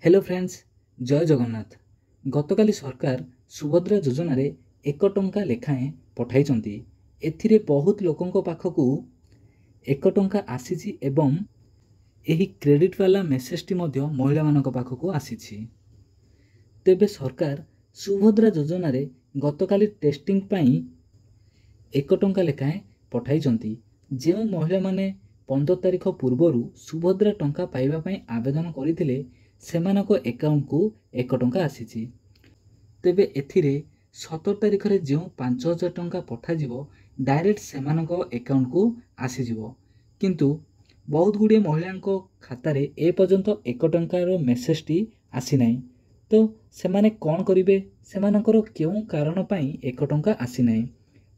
Hello friends, जय जगन्नाथ। गतकाली सरकार सुभद्रा योजन 1 टंका लेखाएं पठाई। एथिरे बहुत लोकों पाखकू 1 टंका आसीछि एवं एही क्रेडिट वाला मेसेजटी मध्य महिला मानक पाखकू आसीछि। तेबे सरकार सुभद्रा योजन गतकाली टेस्टिंग पाई 1 टंका लेखाएं पठाई। जो महिला माने 15 तारिख पूर्व सुभद्रा टंका पाइबा पई आवेदन करथिले सेमानक एकाउंट को 1 टंका आसीछि। तेबे एथिरे 17 तारिख रे जो 5000 टंका पठा जिवो डायरेक्ट सेमानक एकाउंट को आसी जिवो, किंतु बहुत गुड़िए महिला खाता रे ए पर्यंत 1 टंकार मेसेजटी आसी नाही। तो सेमाने कौन करिवे, सेमानकर केउ कारण पई 1 टंका आसी नाही।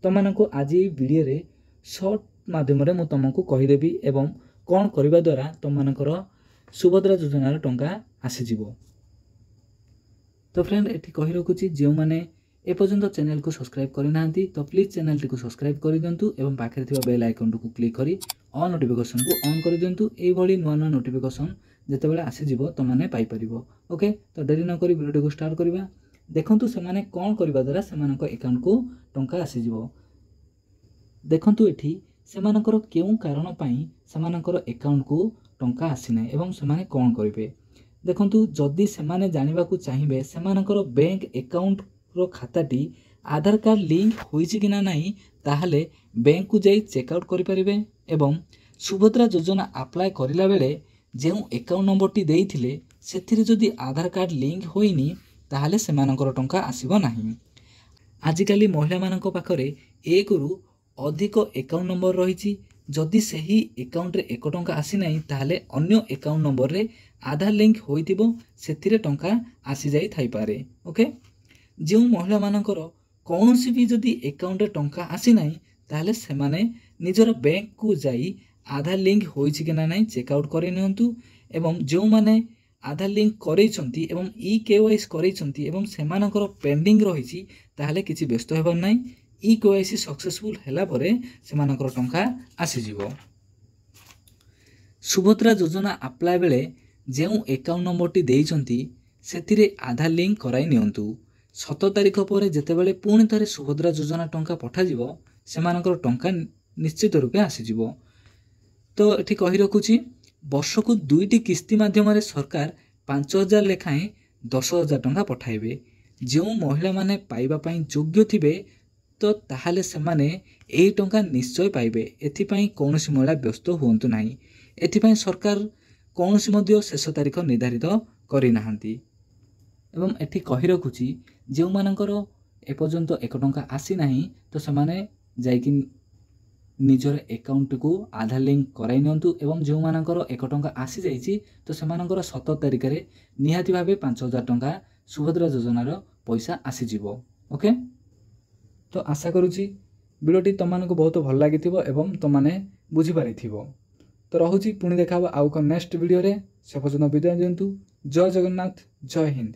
तमानको आज ये वीडियो रे शॉर्ट माध्यम रे मु तुमको कहिदेबी एवं कौन करिबा द्वारा तमानकर सुभद्रा योजनार टंका आसी जीवो। तो फ्रेंड एठी कहि रखुची जो माने ए पर्यंत चैनल को सब्सक्राइब करि नांती तो प्लीज चैनल टी को सब्सक्राइब करि दियंतु एवं पाखरे थिबा बेल आइकन को क्लिक करी ऑल नोटिफिकेशन को ऑन करि दियंतु। एई भली नुवा नुवा नोटिफिकेशन जेतेबेले आसी जीवो तो माने पाई परिबो। ओके, तो देरी न करी वीडियो को स्टार्ट करिबा। देखंतु सेमाने कोन करिबा द्वारा सेमानक अकाउंट को टंका आसी जीवो। देखंतु एठी सेमानकर केउ कारण पई सेमानकर अकाउंट को टंका आसी नै एवं सेमाने कोन करिवे। देखंतु जदि सेमाने जानिबा को चाहिबे सेमानकर बैंक अकाउंट रो खाताटी आधार कार्ड लिंक होईछि कि ना नाही ताहाले बैंक को जाई चेकआउट करि परिबे एवं सुभद्रा योजना अप्लाई करिला बेले जेउ अकाउंट नंबर टी देइथिले सेथिरे जदि आधार कार्ड लिंक होइनी ताहाले सेमानकर टंका आसीबो नाही। आजिकाली महिला मानक पाखरे एक रु अधिक अकाउंट नंबर रही। जदि सही अकाउंट रे 1 टंका आसी नाही ताहाले अन्य अकाउंट नंबर रे आधार लिंक होइतिबो सेथिरे टंका आसी जाई थाई पारे। ओके, जो महिला मानकर कौनसी भी जदि अकाउंट रे टंका आसी नाही ताहाले सेमाने निजर बैंक को जाई आधार लिंक होइछि कि ना नाही चेकआउट करि नियंतु एवं जो माने आधार लिंक करैछंती एवं ई केवाईसी करैछंती एवं सेमानकर पेंडिंग रहिछि ताहाले किछि व्यस्त हेबार नाही। ई केवाईसी सक्सेसफुल हैला परे सेमानकर टंका आसी जीवो। सुभद्रा योजना अप्लाई बेले जेउ अकाउंट नंबर टी देइछंती सेथिरे आधार लिंक कराई नियंतु। 17 तारिख पर जेतेबेले पुणी थरे सुभद्रा योजना टंका पठा जीवो सेमानकर टंका निश्चित रूपे आसी जीवो। तो एठी कहि रखुची वर्ष को 2टी किस्ती माध्यम सरकार 5000 लेखाएं 10000 टंका पठाइबे। जो महिला माने पाइबा पई योग्य थिबे तो ताहाले सेमाने एही टंका निश्चय पाइबे। एथिपाई कौनसी महिला व्यस्त हुअंतु नाही। एथिपाई सरकार कौनसी मध्य शेष तारिख निर्धारित करि नाहंती एवं एठी कहि रखुची जो मानकर ए पर्यंत 1 टंका आसी नाही तो सेमाने जाइकि निजर अकाउंट को आधार लिंक कराई नियंतु एवं जो मानकर 1 टंका आसी जाइछि तो सेमानकर 17 तारिख रे निहाती भाबे 5000 टंका सुभद्रा योजनार पैसा आसी जीवो। ओके, तो आशा करुची वीडियोटी तुमको बहुत भल लगी एवं तुमने बुझी पारि। तो रहुची पुणी देखा आउ नेक्स्ट वीडियो रे। से पर्यंत विदाय दियंतु। जय जगन्नाथ, जय हिंद।